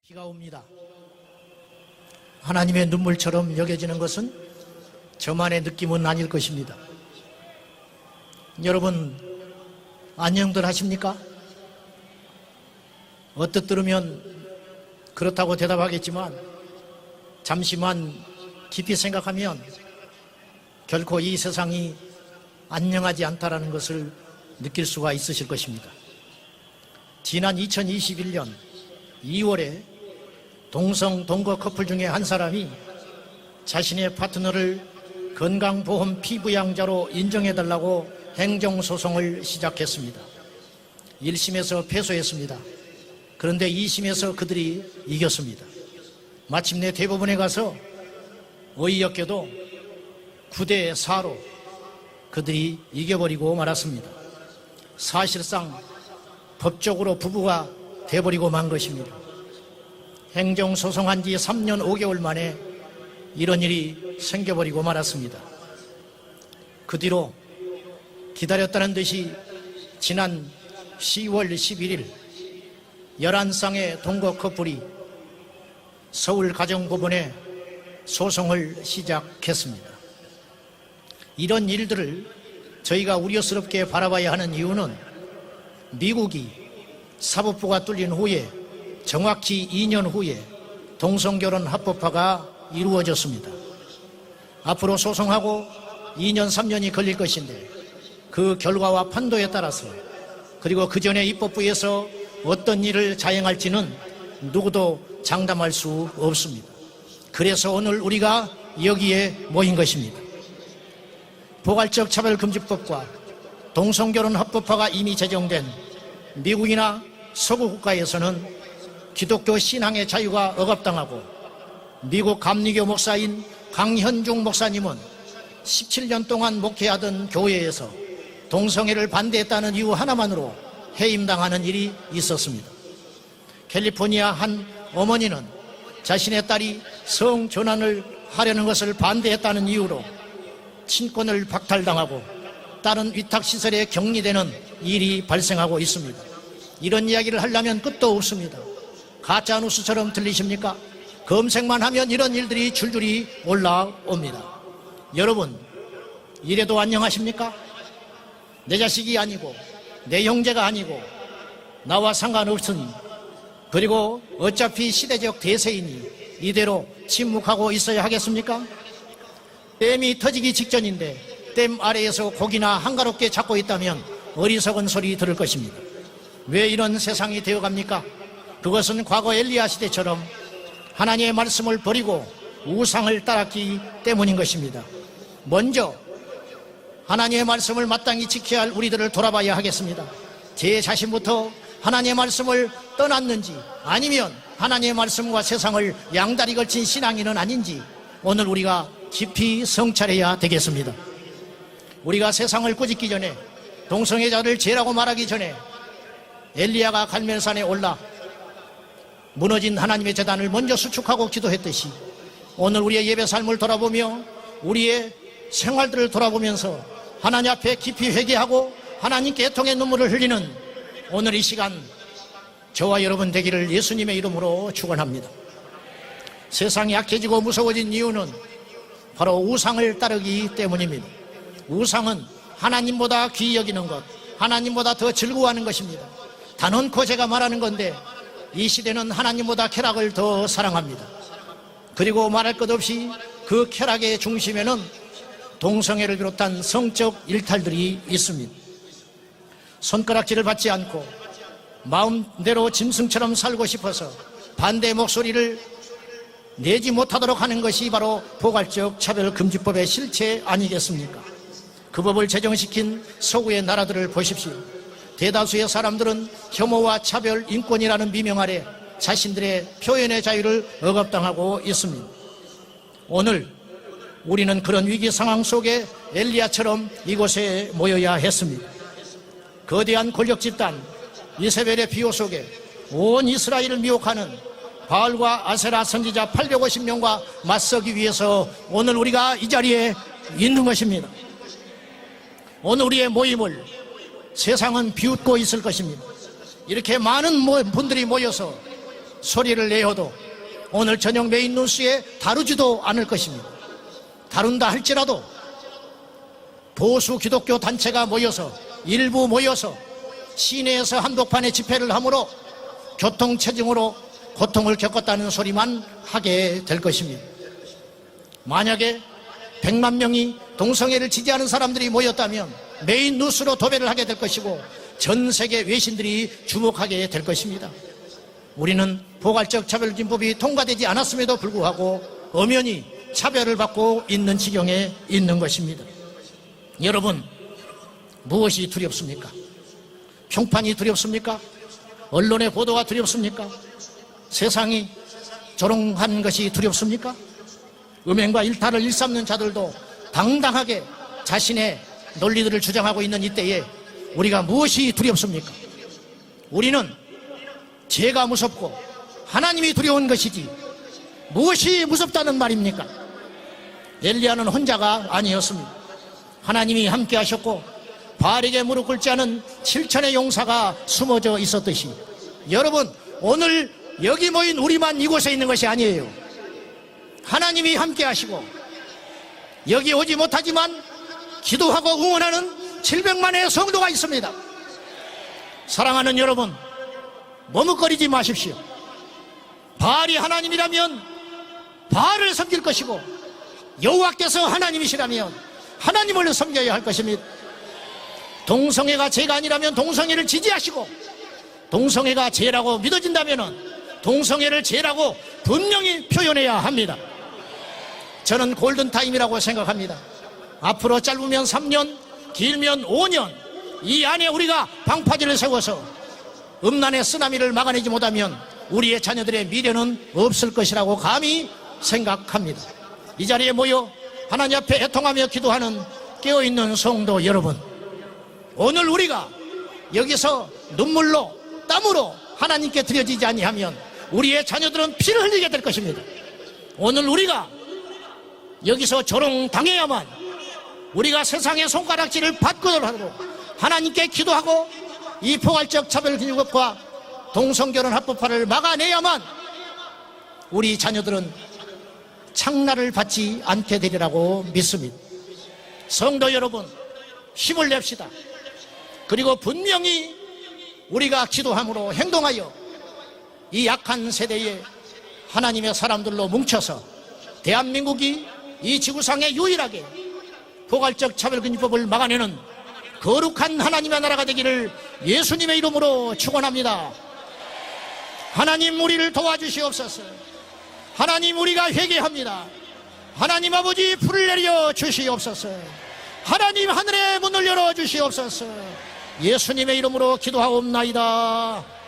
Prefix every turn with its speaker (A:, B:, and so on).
A: 비가 옵니다. 하나님의 눈물처럼 여겨지는 것은 저만의 느낌은 아닐 것입니다. 여러분, 안녕들 하십니까? 어뜻 들으면 그렇다고 대답하겠지만 잠시만 깊이 생각하면 결코 이 세상이 안녕하지 않다라는 것을 느낄 수가 있으실 것입니다. 지난 2021년 2월에 동성 동거 커플 중에 한 사람이 자신의 파트너를 건강보험 피부양자로 인정해달라고 행정소송을 시작했습니다. 1심에서 패소했습니다. 그런데 2심에서 그들이 이겼습니다. 마침내 대법원에 가서 어이없게도 9대 4로 그들이 이겨버리고 말았습니다. 사실상 법적으로 부부가 돼버리고 만 것입니다. 행정소송한 지 3년 5개월 만에 이런 일이 생겨버리고 말았습니다. 그 뒤로 기다렸다는 듯이 지난 10월 11일 11쌍의 동거 커플이 서울가정법원에 소송을 시작했습니다. 이런 일들을 저희가 우려스럽게 바라봐야 하는 이유는 미국이 사법부가 뚫린 후에 정확히 2년 후에 동성결혼 합법화가 이루어졌습니다. 앞으로 소송하고 2년 3년이 걸릴 것인데 그 결과와 판도에 따라서 그리고 그 전에 입법부에서 어떤 일을 자행할지는 누구도 장담할 수 없습니다. 그래서 오늘 우리가 여기에 모인 것입니다. 포괄적 차별금지법과 동성결혼 합법화가 이미 제정된 미국이나 서구 국가에서는 기독교 신앙의 자유가 억압당하고 미국 감리교 목사인 강현중 목사님은 17년 동안 목회하던 교회에서 동성애를 반대했다는 이유 하나만으로 해임당하는 일이 있었습니다. 캘리포니아 한 어머니는 자신의 딸이 성전환을 하려는 것을 반대했다는 이유로 친권을 박탈당하고 딸은 위탁시설에 격리되는 일이 발생하고 있습니다. 이런 이야기를 하려면 끝도 없습니다. 가짜뉴스처럼 들리십니까? 검색만 하면 이런 일들이 줄줄이 올라옵니다. 여러분, 이래도 안녕하십니까? 내 자식이 아니고 내 형제가 아니고 나와 상관없으니 그리고 어차피 시대적 대세이니 이대로 침묵하고 있어야 하겠습니까? 댐이 터지기 직전인데 댐 아래에서 고기나 한가롭게 잡고 있다면 어리석은 소리 들을 것입니다. 왜 이런 세상이 되어갑니까? 그것은 과거 엘리야 시대처럼 하나님의 말씀을 버리고 우상을 따랐기 때문인 것입니다. 먼저 하나님의 말씀을 마땅히 지켜야 할 우리들을 돌아봐야 하겠습니다. 제 자신부터 하나님의 말씀을 떠났는지 아니면 하나님의 말씀과 세상을 양다리 걸친 신앙인은 아닌지 오늘 우리가 깊이 성찰해야 되겠습니다. 우리가 세상을 꾸짖기 전에 동성애자를 죄라고 말하기 전에 엘리야가 갈멜산에 올라 무너진 하나님의 제단을 먼저 수축하고 기도했듯이 오늘 우리의 예배 삶을 돌아보며 우리의 생활들을 돌아보면서 하나님 앞에 깊이 회개하고 하나님께 애통의 눈물을 흘리는 오늘 이 시간 저와 여러분 되기를 예수님의 이름으로 축원합니다. 세상이 약해지고 무서워진 이유는 바로 우상을 따르기 때문입니다. 우상은 하나님보다 귀히 여기는 것, 하나님보다 더 즐거워하는 것입니다. 단언코 제가 말하는 건데 이 시대는 하나님보다 쾌락을 더 사랑합니다. 그리고 말할 것 없이 그 쾌락의 중심에는 동성애를 비롯한 성적 일탈들이 있습니다. 손가락질을 받지 않고 마음대로 짐승처럼 살고 싶어서 반대 목소리를 내지 못하도록 하는 것이 바로 포괄적 차별금지법의 실체 아니겠습니까? 그 법을 제정시킨 서구의 나라들을 보십시오. 대다수의 사람들은 혐오와 차별, 인권이라는 미명 아래 자신들의 표현의 자유를 억압당하고 있습니다. 오늘 우리는 그런 위기 상황 속에 엘리야처럼 이곳에 모여야 했습니다. 거대한 권력 집단 이세벨의 비호 속에 온 이스라엘을 미혹하는 바알과 아세라 선지자 850명과 맞서기 위해서 오늘 우리가 이 자리에 있는 것입니다. 오늘 우리의 모임을 세상은 비웃고 있을 것입니다. 이렇게 많은 분들이 모여서 소리를 내어도 오늘 저녁 메인 뉴스에 다루지도 않을 것입니다. 다룬다 할지라도 보수 기독교 단체가 모여서 일부 모여서 시내에서 한복판에 집회를 함으로 교통체증으로 고통을 겪었다는 소리만 하게 될 것입니다. 만약에 100만 명이 동성애를 지지하는 사람들이 모였다면 메인 뉴스로 도배를 하게 될 것이고 전 세계 외신들이 주목하게 될 것입니다. 우리는 포괄적 차별금지법이 통과되지 않았음에도 불구하고 엄연히 차별을 받고 있는 지경에 있는 것입니다. 여러분, 무엇이 두렵습니까? 평판이 두렵습니까? 언론의 보도가 두렵습니까? 세상이 조롱한 것이 두렵습니까? 음행과 일탈을 일삼는 자들도 당당하게 자신의 논리들을 주장하고 있는 이때에 우리가 무엇이 두렵습니까? 우리는 죄가 무섭고 하나님이 두려운 것이지 무엇이 무섭다는 말입니까? 엘리야는 혼자가 아니었습니다. 하나님이 함께 하셨고 바알에게 무릎 꿇지 않은 7천의 용사가 숨어져 있었듯이 여러분, 오늘 여기 모인 우리만 이곳에 있는 것이 아니에요. 하나님이 함께 하시고 여기 오지 못하지만 기도하고 응원하는 700만의 성도가 있습니다. 사랑하는 여러분, 머뭇거리지 마십시오. 바알이 하나님이라면 바알을 섬길 것이고 여호와께서 하나님이시라면 하나님을 섬겨야 할 것입니다. 동성애가 죄가 아니라면 동성애를 지지하시고 동성애가 죄라고 믿어진다면 동성애를 죄라고 분명히 표현해야 합니다. 저는 골든타임이라고 생각합니다. 앞으로 짧으면 3년, 길면 5년 이 안에 우리가 방파제를 세워서 음란의 쓰나미를 막아내지 못하면 우리의 자녀들의 미래는 없을 것이라고 감히 생각합니다. 이 자리에 모여 하나님 앞에 애통하며 기도하는 깨어있는 성도 여러분, 오늘 우리가 여기서 눈물로 땀으로 하나님께 드려지지 아니하면 우리의 자녀들은 피를 흘리게 될 것입니다. 오늘 우리가 여기서 조롱당해야만 우리가 세상의 손가락질을 받고더라도 하나님께 기도하고 이 포괄적 차별금지법과 동성결혼 합법화를 막아내야만 우리 자녀들은 창날을 받지 않게 되리라고 믿습니다. 성도 여러분, 힘을 냅시다. 그리고 분명히 우리가 기도함으로 행동하여 이 약한 세대에 하나님의 사람들로 뭉쳐서 대한민국이 이 지구상에 유일하게 포괄적 차별금지법을 막아내는 거룩한 하나님의 나라가 되기를 예수님의 이름으로 축원합니다. 하나님, 우리를 도와주시옵소서. 하나님, 우리가 회개합니다. 하나님 아버지, 불을 내려 주시옵소서. 하나님, 하늘의 문을 열어 주시옵소서. 예수님의 이름으로 기도하옵나이다.